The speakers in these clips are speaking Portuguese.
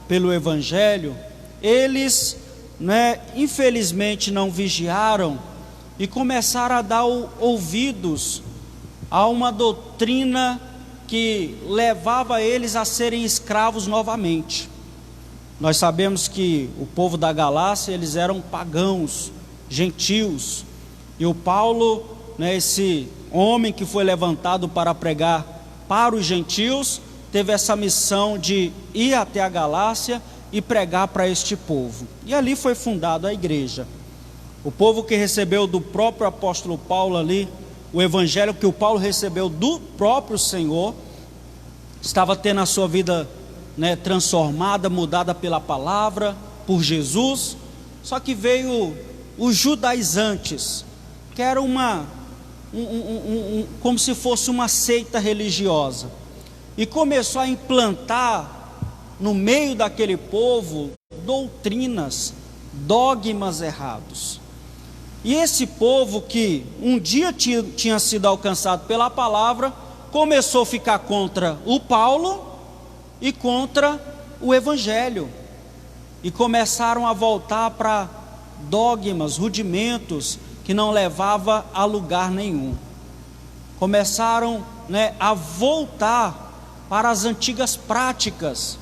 pelo Evangelho, eles, infelizmente não vigiaram e começaram a dar ouvidos a uma doutrina que levava eles a serem escravos novamente. Nós sabemos que o povo da Galácia, eles eram pagãos, gentios, e o Paulo, esse homem que foi levantado para pregar para os gentios, teve essa missão de ir até a Galácia e pregar para este povo, e ali foi fundada a igreja. O povo que recebeu do próprio apóstolo Paulo ali, o evangelho que o Paulo recebeu do próprio Senhor, estava tendo a sua vida transformada, mudada pela palavra, por Jesus. Só que veio os judaizantes, que era como se fosse uma seita religiosa, e começou a implantar no meio daquele povo doutrinas, dogmas errados. E esse povo que um dia tinha sido alcançado pela palavra, começou a ficar contra o Paulo e contra o Evangelho, e começaram a voltar para dogmas, rudimentos que não levava a lugar nenhum. Começaram a voltar para as antigas práticas,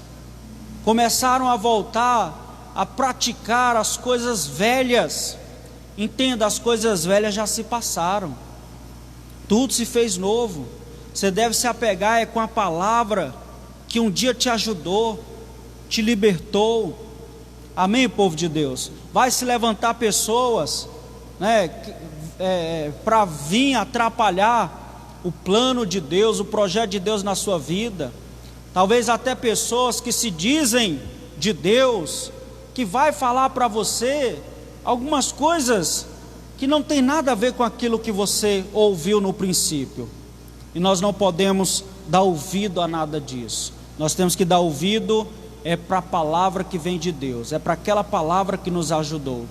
começaram a voltar a praticar as coisas velhas. Entenda, as coisas velhas já se passaram, tudo se fez novo. Você deve se apegar com a palavra que um dia te ajudou, te libertou. Amém, povo de Deus? Vai se levantar pessoas para vir atrapalhar o plano de Deus, o projeto de Deus na sua vida. Talvez até pessoas que se dizem de Deus, que vai falar para você algumas coisas que não tem nada a ver com aquilo que você ouviu no princípio. E nós não podemos dar ouvido a nada disso. Nós temos que dar ouvido para a palavra que vem de Deus, para aquela palavra que nos ajudou.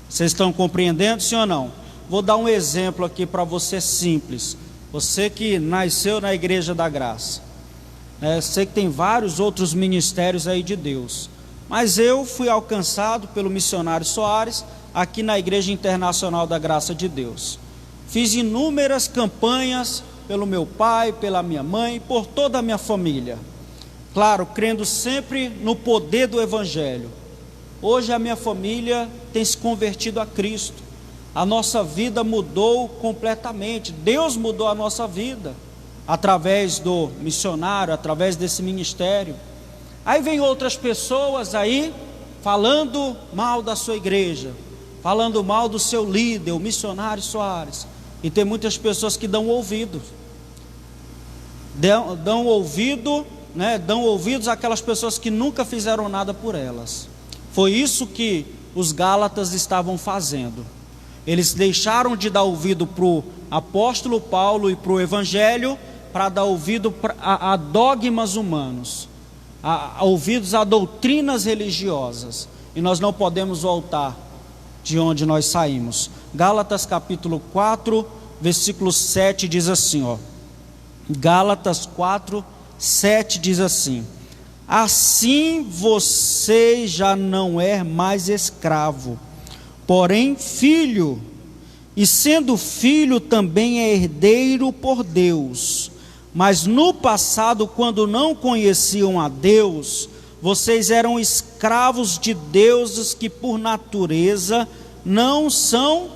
Vocês estão compreendendo, sim ou não? Vou dar um exemplo aqui para você simples. Você que nasceu na Igreja da Graça, sei que tem vários outros ministérios aí de Deus, mas eu fui alcançado pelo missionário Soares aqui na Igreja Internacional da Graça de Deus. Fiz inúmeras campanhas pelo meu pai, pela minha mãe, por toda a minha família, claro, crendo sempre no poder do Evangelho. Hoje a minha família tem se convertido a Cristo. A nossa vida mudou completamente. Deus mudou a nossa vida através do missionário, através desse ministério. Aí vem outras pessoas aí falando mal da sua igreja, falando mal do seu líder, o missionário Soares. E tem muitas pessoas que dão ouvidos, dão ouvidos àquelas pessoas que nunca fizeram nada por elas. Foi isso que os Gálatas estavam fazendo. Eles deixaram de dar ouvido para o apóstolo Paulo e para o Evangelho, para dar ouvido a dogmas humanos, ouvidos a doutrinas religiosas. E nós não podemos voltar de onde nós saímos. Gálatas capítulo 4, versículo 7 diz assim, Gálatas 4, 7 diz assim: assim você já não é mais escravo, porém filho, e sendo filho também é herdeiro por Deus. Mas no passado, quando não conheciam a Deus, vocês eram escravos de deuses que por natureza não são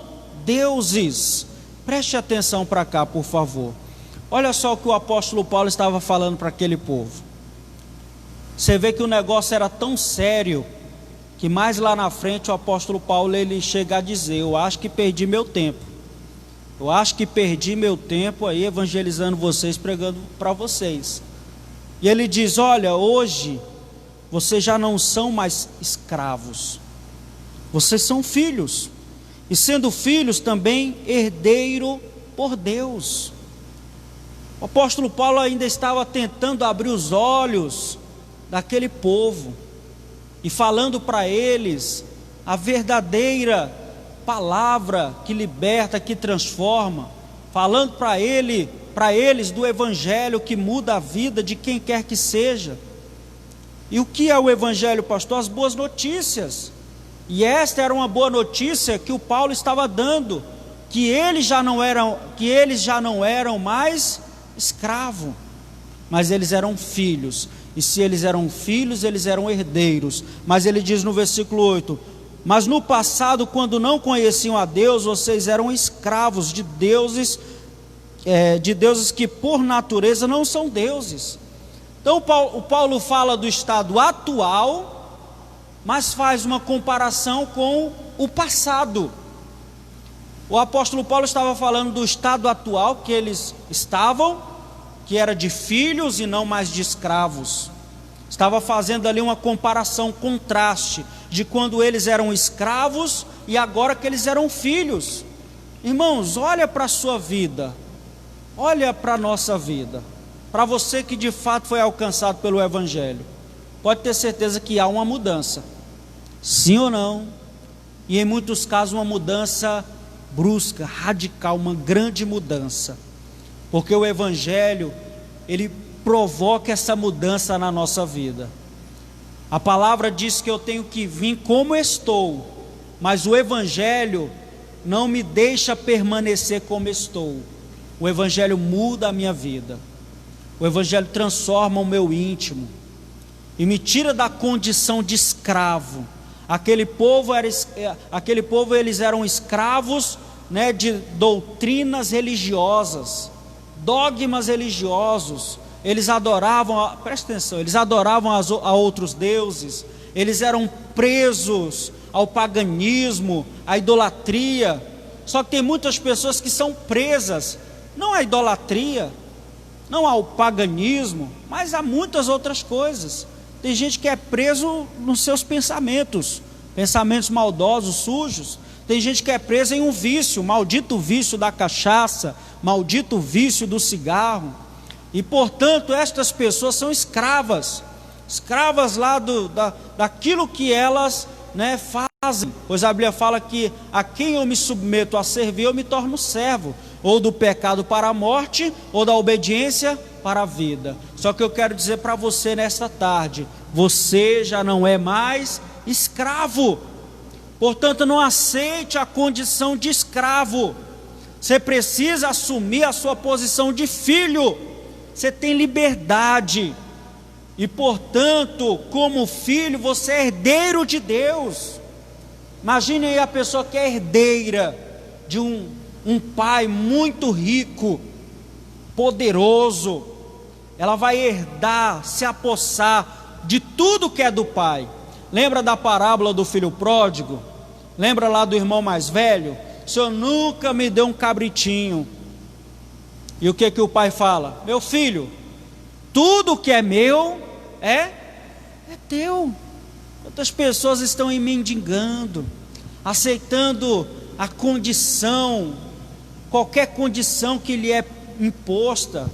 deuses. Preste atenção para cá, por favor. Olha só o que o apóstolo Paulo estava falando para aquele povo. Você vê que o negócio era tão sério, que mais lá na frente o apóstolo Paulo ele chega a dizer: eu acho que perdi meu tempo. Eu acho que perdi meu tempo aí evangelizando vocês, pregando para vocês. E ele diz: olha, hoje vocês já não são mais escravos, vocês são filhos, e sendo filhos também herdeiro por Deus. O apóstolo Paulo ainda estava tentando abrir os olhos daquele povo e falando para eles a verdadeira palavra que liberta, que transforma, falando para eles do Evangelho que muda a vida de quem quer que seja. E o que é o Evangelho, pastor? As boas notícias. E esta era uma boa notícia que o Paulo estava dando, que eles já não eram mais escravos, mas eles eram filhos. E se eles eram filhos, eles eram herdeiros. Mas ele diz no versículo 8: mas no passado, quando não conheciam a Deus, vocês eram escravos de deuses que por natureza não são deuses. Então o Paulo fala do estado atual, mas faz uma comparação com o passado. O apóstolo Paulo estava falando do estado atual que eles estavam, que era de filhos e não mais de escravos. Estava fazendo ali uma comparação, contraste, de quando eles eram escravos e agora que eles eram filhos. Irmãos, olha para a sua vida, olha para a nossa vida, para você que de fato foi alcançado pelo Evangelho, pode ter certeza que há uma mudança, sim ou não? E em muitos casos uma mudança brusca, radical, uma grande mudança, porque o Evangelho, ele provoca essa mudança na nossa vida. A palavra diz que eu tenho que vir como estou, mas o Evangelho não me deixa permanecer como estou. O Evangelho muda a minha vida, o Evangelho transforma o meu íntimo e me tira da condição de escravo. Aquele povo eles eram escravos, de doutrinas religiosas, dogmas religiosos. Eles adoravam, presta atenção, eles adoravam a outros deuses, eles eram presos ao paganismo, à idolatria. Só que tem muitas pessoas que são presas, não à idolatria, não ao paganismo, mas a muitas outras coisas. Tem gente que é preso nos seus pensamentos maldosos, sujos. Tem gente que é presa em um vício, maldito vício da cachaça, maldito vício do cigarro. E portanto estas pessoas são escravas lá daquilo que elas fazem, pois a Bíblia fala que a quem eu me submeto a servir, eu me torno servo, ou do pecado para a morte, ou da obediência para a vida. Só que eu quero dizer para você nesta tarde, você já não é mais escravo, portanto não aceite a condição de escravo, você precisa assumir a sua posição de filho. Você tem liberdade, e portanto, como filho, você é herdeiro de Deus. Imagine aí a pessoa que é herdeira de um pai muito rico, poderoso. Ela vai herdar, se apossar de tudo que é do pai. Lembra da parábola do filho pródigo? Lembra lá do irmão mais velho? O senhor nunca me deu um cabritinho. E o que o pai fala? Meu filho, tudo que é meu é teu. Quantas pessoas estão aí mendigando, aceitando a condição, qualquer condição que lhe é imposta?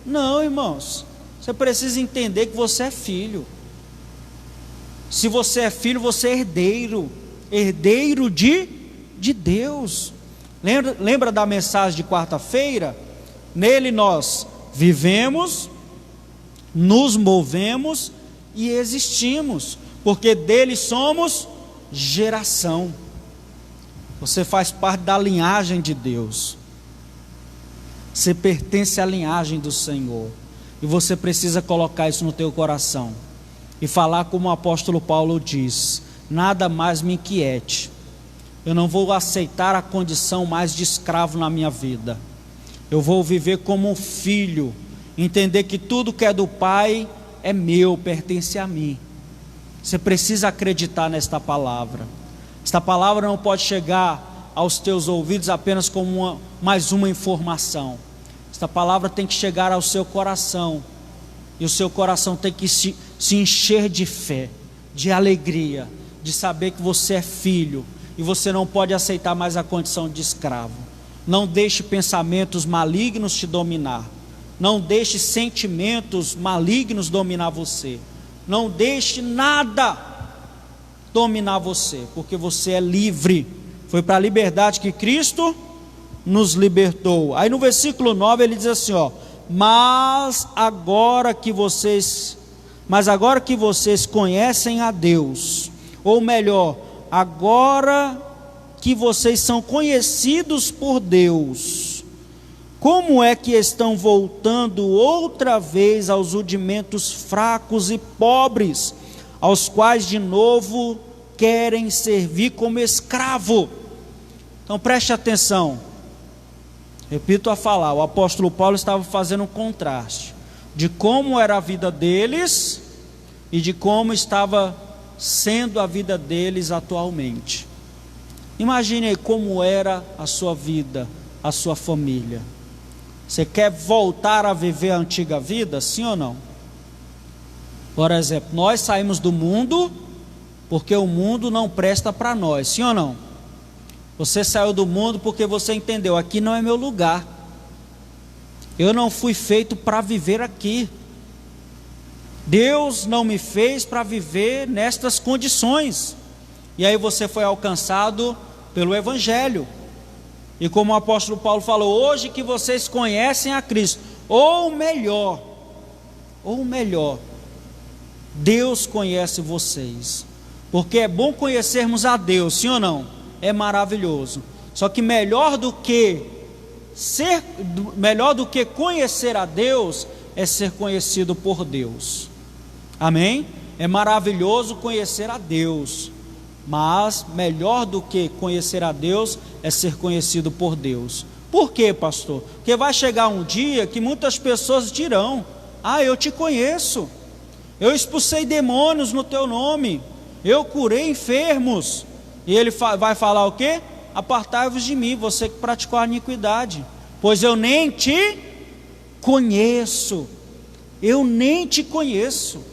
Não, irmãos, você precisa entender que você é filho. Se você é filho, você é herdeiro de Deus. Lembra da mensagem de quarta-feira? Nele nós vivemos, nos movemos e existimos, porque dele somos geração. Você faz parte da linhagem de Deus, você pertence à linhagem do Senhor, e você precisa colocar isso no teu coração, e falar como o apóstolo Paulo diz: nada mais me inquiete, eu não vou aceitar a condição mais de escravo na minha vida. Eu vou viver como um filho, entender que tudo que é do Pai é meu, pertence a mim. Você precisa acreditar nesta palavra. Esta palavra não pode chegar aos teus ouvidos apenas como mais uma informação. Esta palavra tem que chegar ao seu coração, e o seu coração tem que se encher de fé, de alegria, de saber que você é filho, e você não pode aceitar mais a condição de escravo. Não deixe pensamentos malignos te dominar. Não deixe sentimentos malignos dominar você. Não deixe nada dominar você, porque você é livre. Foi para a liberdade que Cristo nos libertou. Aí no versículo 9 ele diz assim, mas agora que vocês Mas agora que vocês conhecem a Deus, ou melhor, agora que vocês são conhecidos por Deus, como é que estão voltando outra vez aos rudimentos fracos e pobres, aos quais de novo querem servir como escravo? Então preste atenção, repito a falar, o apóstolo Paulo estava fazendo um contraste de como era a vida deles e de como estava sendo a vida deles atualmente. Imagine aí como era a sua vida, a sua família. Você quer voltar a viver a antiga vida, sim ou não? Por exemplo, nós saímos do mundo porque o mundo não presta para nós, sim ou não? Você saiu do mundo porque você entendeu, aqui não é meu lugar. Eu não fui feito para viver aqui. Deus não me fez para viver nestas condições. E aí você foi alcançado pelo Evangelho. E como o apóstolo Paulo falou, hoje que vocês conhecem a Cristo, ou melhor, Deus conhece vocês. Porque é bom conhecermos a Deus, sim ou não? É maravilhoso. Só que melhor do que conhecer a Deus é ser conhecido por Deus. Amém? É maravilhoso conhecer a Deus, mas melhor do que conhecer a Deus é ser conhecido por Deus. Por quê, pastor? Porque vai chegar um dia que muitas pessoas dirão: ah, eu te conheço, eu expulsei demônios no teu nome, eu curei enfermos. E ele vai falar o quê? Apartai-vos de mim, você que praticou a iniquidade, pois eu nem te conheço. Eu nem te conheço.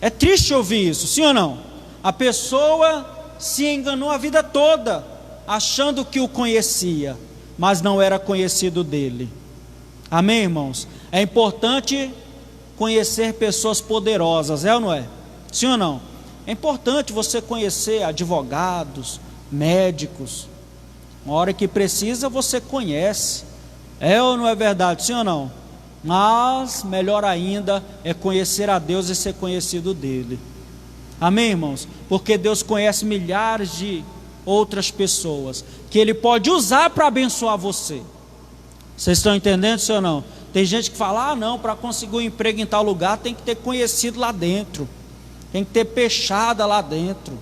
É triste ouvir isso, sim ou não? A pessoa se enganou a vida toda, achando que o conhecia, mas não era conhecido dele. Amém, irmãos? É importante conhecer pessoas poderosas, é ou não é? Sim ou não? É importante você conhecer advogados, médicos. Uma hora que precisa, você conhece. É ou não é verdade? Sim ou não? Mas melhor ainda é conhecer a Deus e ser conhecido dele. Amém, irmãos? Porque Deus conhece milhares de outras pessoas que Ele pode usar para abençoar você. Vocês estão entendendo, sim ou não? Tem gente que fala: ah não, para conseguir um emprego em tal lugar tem que ter conhecido lá dentro, tem que ter peixada lá dentro.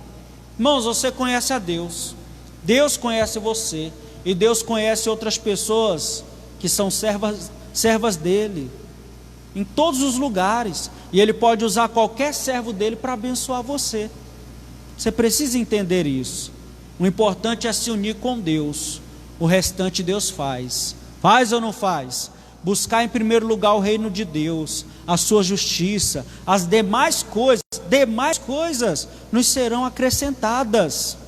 Irmãos, você conhece a Deus, Deus conhece você, e Deus conhece outras pessoas que são servas dele, em todos os lugares, e Ele pode usar qualquer servo dele para abençoar você. Você precisa entender isso. O importante é se unir com Deus, o restante Deus faz. Faz ou não faz? Buscar em primeiro lugar o reino de Deus, a sua justiça, as demais coisas nos serão acrescentadas.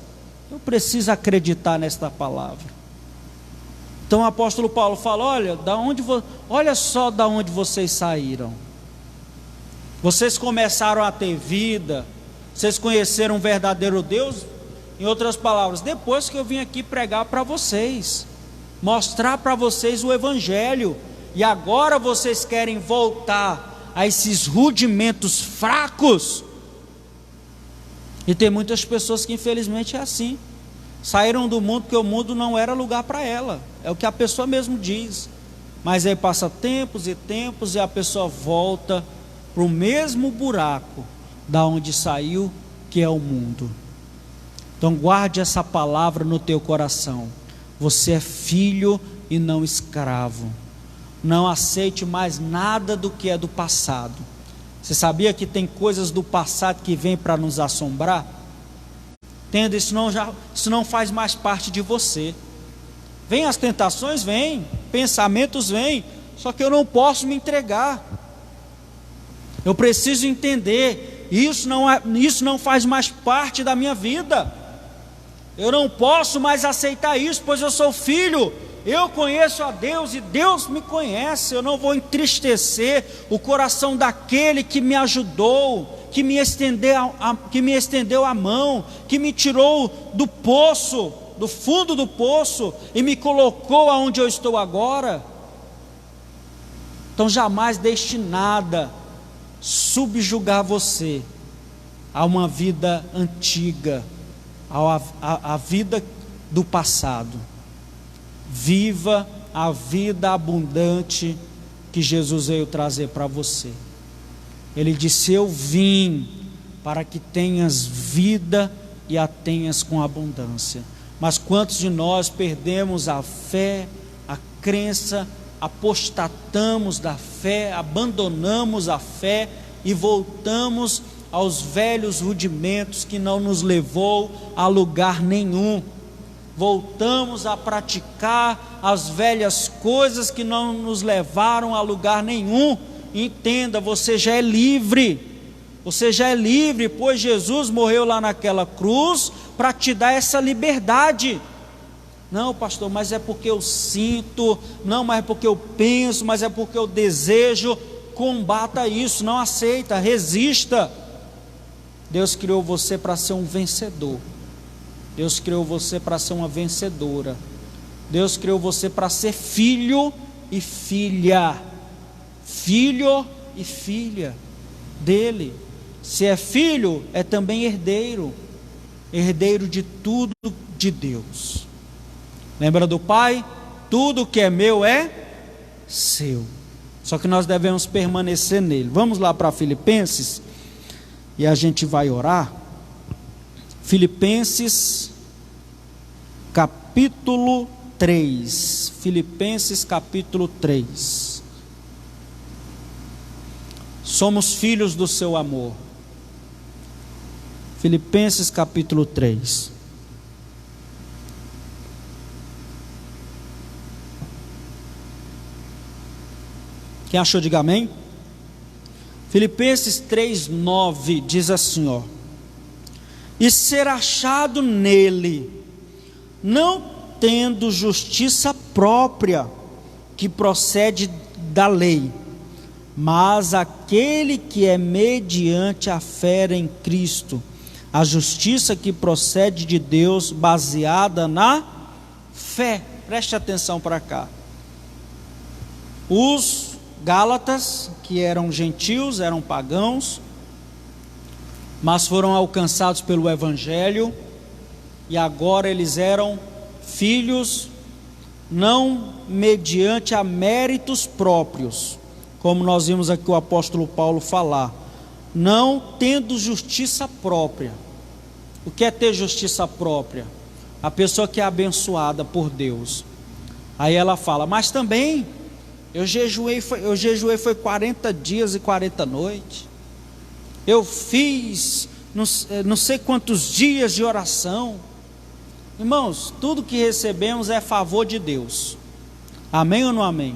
Eu preciso acreditar nesta palavra. Então o apóstolo Paulo fala: olha só da onde vocês saíram. Vocês começaram a ter vida, vocês conheceram um verdadeiro Deus. Em outras palavras, depois que eu vim aqui pregar para vocês, mostrar para vocês o Evangelho, e agora vocês querem voltar a esses rudimentos fracos. E tem muitas pessoas que infelizmente é assim, saíram do mundo porque o mundo não era lugar para ela, é o que a pessoa mesmo diz. Mas aí passa tempos e tempos e a pessoa volta para o mesmo buraco da onde saiu, que é o mundo. Então guarde essa palavra no teu coração: você é filho e não escravo. Não aceite mais nada do que é do passado. Você sabia que tem coisas do passado que vêm para nos assombrar? Entenda, isso não faz mais parte de você. Vem as tentações, vem, pensamentos vêm, só que eu não posso me entregar. Eu preciso entender, isso não faz mais parte da minha vida. Eu não posso mais aceitar isso, pois eu sou filho. Eu conheço a Deus e Deus me conhece. Eu não vou entristecer o coração daquele que me ajudou, que me estendeu a mão, que me tirou do poço, do fundo do poço, e me colocou aonde eu estou agora. Então jamais deixe nada subjugar você a uma vida antiga, a vida do passado. Viva a vida abundante que Jesus veio trazer para você. Ele disse: eu vim para que tenhas vida e a tenhas com abundância. Mas quantos de nós perdemos a fé, a crença, apostatamos da fé, abandonamos a fé e voltamos aos velhos rudimentos que não nos levou a lugar nenhum. Voltamos a praticar as velhas coisas que não nos levaram a lugar nenhum. Entenda, você já é livre. Você já é livre, pois Jesus morreu lá naquela cruz para te dar essa liberdade. Não, pastor, mas é porque eu sinto, não, mas é porque eu penso, mas é porque eu desejo. Combata isso, não aceita, resista. Deus criou você para ser um vencedor. Deus criou você para ser uma vencedora. Deus criou você para ser filho e filha. Filho e filha dele. Se é filho, é também herdeiro. Herdeiro de tudo de Deus. Lembra do pai? Tudo que é meu é seu. Só que nós devemos permanecer nele. Vamos lá para Filipenses e a gente vai orar. Filipenses capítulo 3. Filipenses capítulo 3. Somos filhos do seu amor. Filipenses capítulo 3. Quem achou, diga amém. Filipenses 3:9 diz assim, ó: e ser achado nele, não tendo justiça própria que procede da lei, mas aquele que é mediante a fé em Cristo, a justiça que procede de Deus, baseada na fé. Preste atenção para cá. Os Gálatas, que eram gentios, eram pagãos, mas foram alcançados pelo Evangelho, e agora eles eram filhos, não mediante a méritos próprios, como nós vimos aqui o apóstolo Paulo falar, não tendo justiça própria. O que é ter justiça própria? A pessoa que é abençoada por Deus. Aí ela fala, mas também eu jejuei foi 40 dias e 40 noites. Eu fiz não sei quantos dias de oração. Irmãos, tudo que recebemos é favor de Deus. Amém ou não amém?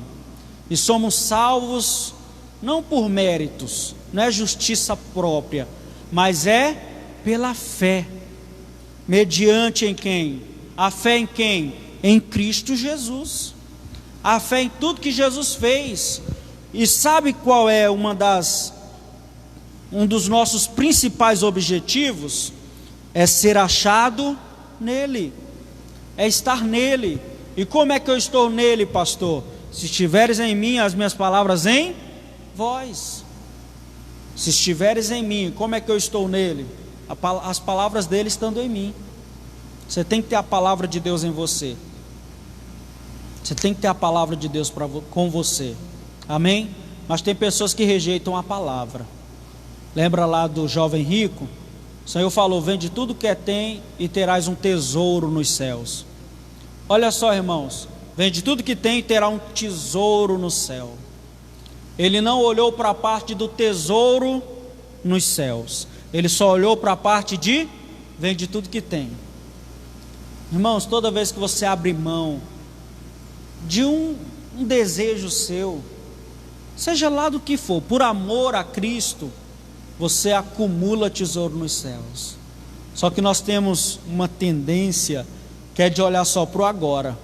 E somos salvos não por méritos, não é justiça própria, mas é pela fé. Mediante em quem? A fé em quem? Em Cristo Jesus. A fé em tudo que Jesus fez. E sabe qual é um dos nossos principais objetivos? É ser achado nele, é estar nele. E como é que eu estou nele, pastor? Se estiveres em mim, as minhas palavras em vós. Se estiveres em mim, como é que eu estou nele? As palavras dele estando em mim. Você tem que ter a palavra de Deus em você. Você tem que ter a palavra de Deus com você. Amém? Mas tem pessoas que rejeitam a palavra. Lembra lá do jovem rico? O Senhor falou, vende tudo que tem e terás um tesouro nos céus. Olha só, irmãos, vende tudo que tem e terá um tesouro no céu. Ele não olhou para a parte do tesouro nos céus. Ele só olhou para a parte de vende tudo que tem. Irmãos, toda vez que você abre mão de um desejo seu, seja lá do que for, por amor a Cristo, você acumula tesouro nos céus. Só que nós temos uma tendência que é de olhar só para o agora.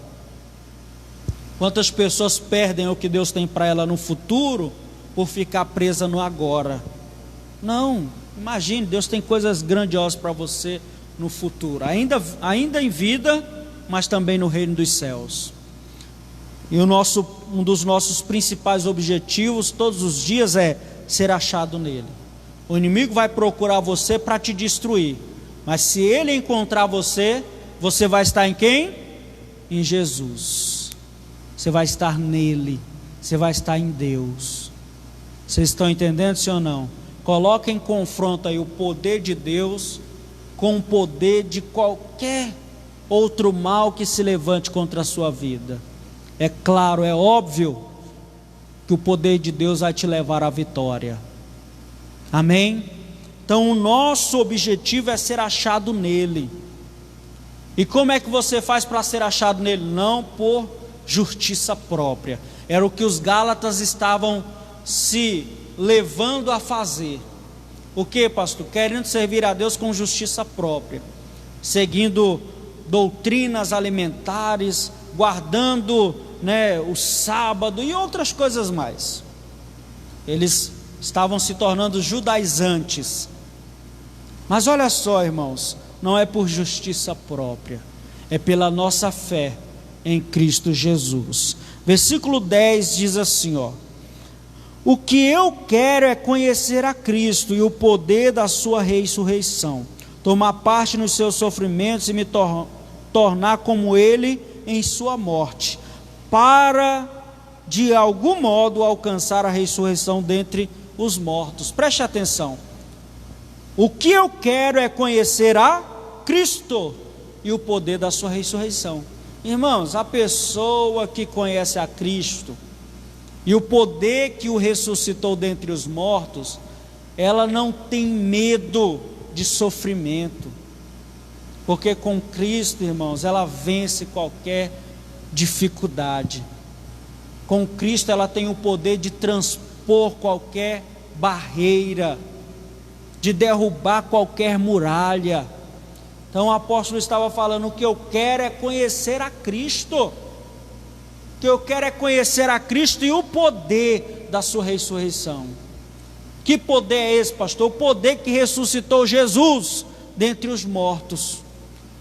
Quantas pessoas perdem o que Deus tem para ela no futuro por ficar presa no agora? Não, imagine, Deus tem coisas grandiosas para você no futuro, ainda em vida, mas também no reino dos céus. E um dos nossos principais objetivos todos os dias é ser achado nele. O inimigo vai procurar você para te destruir, mas se ele encontrar você, você vai estar em quem? Em Jesus. Você vai estar nele, você vai estar em Deus. Vocês estão entendendo, sim ou não? Coloca em confronto aí o poder de Deus com o poder de qualquer outro mal que se levante contra a sua vida. É claro, é óbvio que o poder de Deus vai te levar à vitória. Amém? Então o nosso objetivo é ser achado nele. E como é que você faz para ser achado nele? Não por justiça própria. Era o que os Gálatas estavam se levando a fazer. O que, pastor? Querendo servir a Deus com justiça própria, seguindo doutrinas alimentares, guardando, o sábado e outras coisas mais. Eles estavam se tornando judaizantes. Mas olha só, irmãos, não é por justiça própria, é pela nossa fé em Cristo Jesus. Versículo 10 diz assim, o que eu quero é conhecer a Cristo e o poder da sua ressurreição, tomar parte nos seus sofrimentos e me tornar como ele em sua morte, para de algum modo alcançar a ressurreição dentre os mortos. Preste atenção. O que eu quero é conhecer a Cristo e o poder da sua ressurreição. Irmãos, a pessoa que conhece a Cristo e o poder que o ressuscitou dentre os mortos, ela não tem medo de sofrimento, porque com Cristo, irmãos, ela vence qualquer dificuldade. Com Cristo ela tem o poder de transpor qualquer barreira, de derrubar qualquer muralha. Então o apóstolo estava falando, o que eu quero é conhecer a Cristo. O que eu quero é conhecer a Cristo e o poder da sua ressurreição. Que poder é esse, pastor? O poder que ressuscitou Jesus dentre os mortos.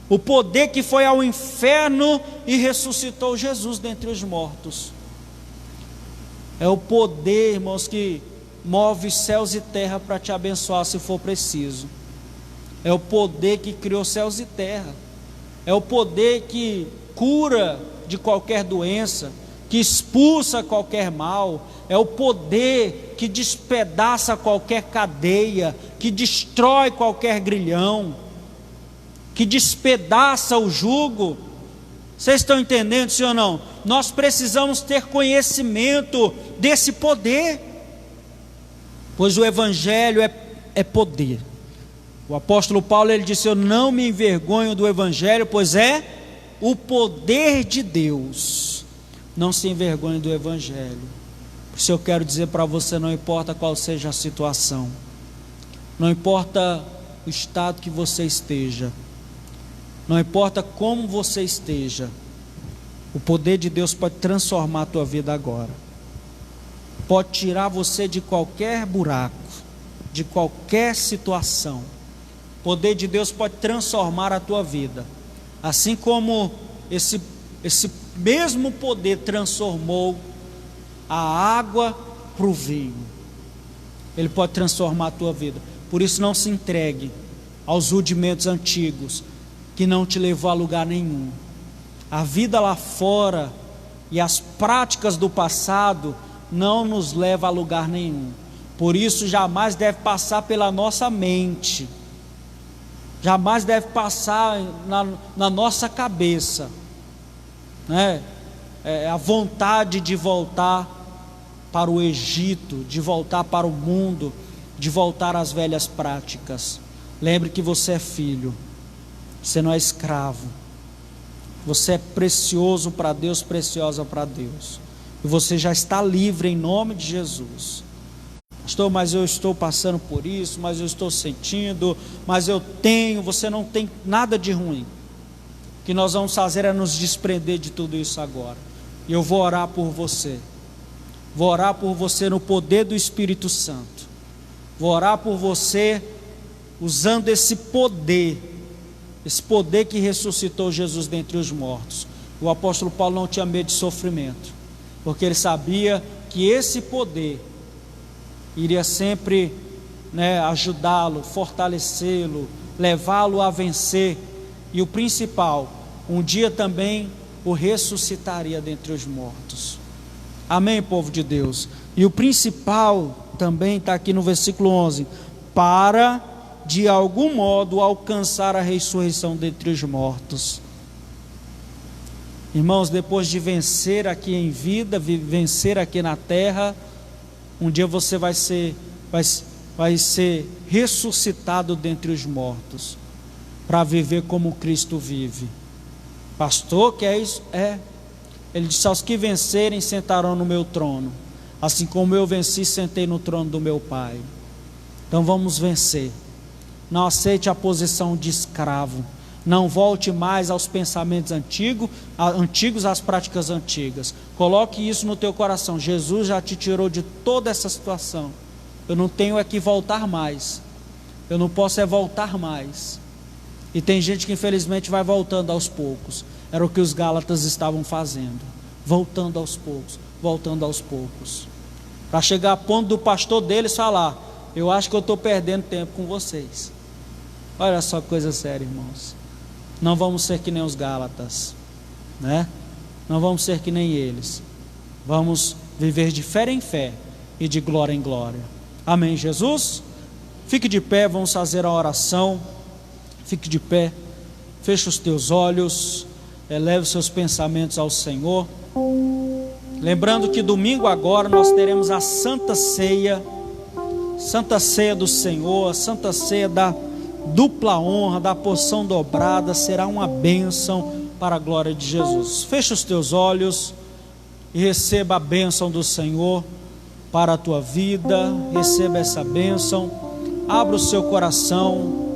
O poder que foi ao inferno e ressuscitou Jesus dentre os mortos. É o poder, irmãos, que move céus e terra para te abençoar se for preciso. É o poder que criou céus e terra. É o poder que cura de qualquer doença, que expulsa qualquer mal. É o poder que despedaça qualquer cadeia, que destrói qualquer grilhão, que despedaça o jugo. Vocês estão entendendo, sim ou não? Nós precisamos ter conhecimento desse poder, pois o Evangelho é poder. O apóstolo Paulo, ele disse, eu não me envergonho do Evangelho, pois é o poder de Deus. Não se envergonhe do Evangelho. Por isso eu quero dizer para você, não importa qual seja a situação, não importa o estado que você esteja, não importa como você esteja, o poder de Deus pode transformar a tua vida agora, pode tirar você de qualquer buraco, de qualquer situação. O poder de Deus pode transformar a tua vida, assim como esse mesmo poder transformou a água para o vinho. Ele pode transformar a tua vida. Por isso não se entregue aos rudimentos antigos, que não te levou a lugar nenhum. A vida lá fora e as práticas do passado não nos levam a lugar nenhum. Por isso jamais deve passar pela nossa mente, jamais deve passar na nossa cabeça, a vontade de voltar para o Egito, de voltar para o mundo, de voltar às velhas práticas. Lembre que você é filho, você não é escravo, você é precioso para Deus, preciosa para Deus, e você já está livre em nome de Jesus. Pastor, mas eu estou passando por isso, mas eu estou sentindo, mas eu tenho. Você não tem nada de ruim. O que nós vamos fazer é nos desprender de tudo isso agora, e eu vou orar por você. Vou orar por você no poder do Espírito Santo. Vou orar por você usando esse poder que ressuscitou Jesus dentre os mortos. O apóstolo Paulo não tinha medo de sofrimento, porque ele sabia que esse poder iria sempre, ajudá-lo, fortalecê-lo, levá-lo a vencer, e o principal, um dia também o ressuscitaria dentre os mortos. Amém, povo de Deus? E o principal também está aqui no versículo 11, para de algum modo alcançar a ressurreição dentre os mortos. Irmãos, depois de vencer aqui em vida, vencer aqui na terra, um dia você vai ser ressuscitado dentre os mortos, para viver como Cristo vive. Pastor, que é isso? Ele disse: aos que vencerem sentarão no meu trono, assim como eu venci, sentei no trono do meu Pai. Então vamos vencer. Não aceite a posição de escravo. Não volte mais aos pensamentos antigos, às práticas antigas. Coloque isso no teu coração. Jesus já te tirou de toda essa situação. Eu não tenho que voltar mais. Eu não posso voltar mais. E tem gente que infelizmente vai voltando aos poucos. Era o que os Gálatas estavam fazendo. Voltando aos poucos, voltando aos poucos. Para chegar a ponto do pastor deles falar: eu acho que eu estou perdendo tempo com vocês. Olha só que coisa séria, irmãos. Não vamos ser que nem os Gálatas, não vamos ser que nem eles. Vamos viver de fé em fé e de glória em glória. Amém, Jesus? Fique de pé, vamos fazer a oração. Fique de pé, feche os teus olhos, eleve os seus pensamentos ao Senhor. Lembrando que domingo agora nós teremos a Santa Ceia do Senhor, a Santa Ceia da dupla honra, da porção dobrada. Será uma bênção para a glória de Jesus. Feche os teus olhos e receba a bênção do Senhor para a tua vida. Receba essa bênção. Abra o seu coração,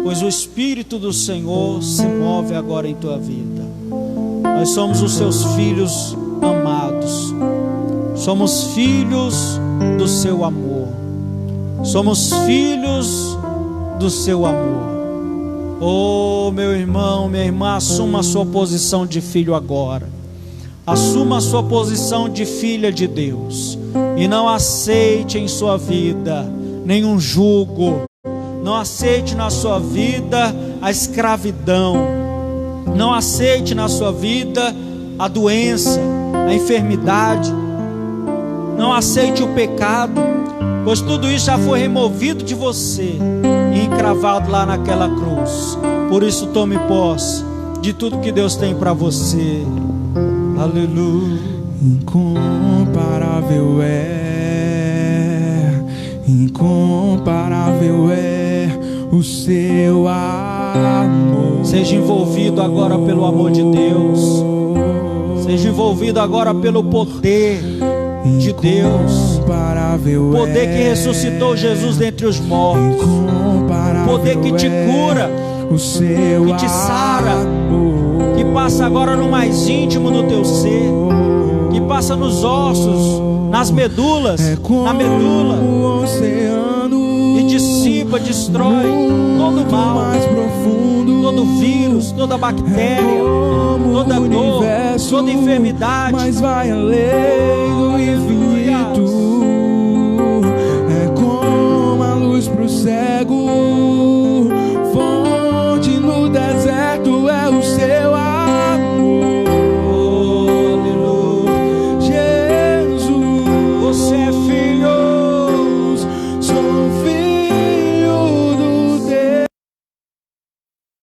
pois o Espírito do Senhor se move agora em tua vida. Nós somos os seus filhos amados, somos filhos do seu amor, somos filhos do seu amor. Oh, meu irmão, minha irmã, assuma a sua posição de filho agora. Assuma a sua posição de filha de Deus, e não aceite em sua vida nenhum jugo. Não aceite na sua vida a escravidão. Não aceite na sua vida a doença, a enfermidade. Não aceite o pecado, pois tudo isso já foi removido de você e encravado lá naquela cruz. Por isso tome posse de tudo que Deus tem para você. Aleluia. Incomparável é o seu amor. Seja envolvido agora pelo amor de Deus. Seja envolvido agora pelo poder de Deus. O poder que ressuscitou Jesus dentre os mortos. O poder que te cura, que te sara, que passa agora no mais íntimo do teu ser, que passa nos ossos, nas medulas, na medula, e dissipa, destrói todo mal, todo vírus, toda bactéria, toda dor, toda enfermidade. Mas vai além do infinito. É como a luz pro cego,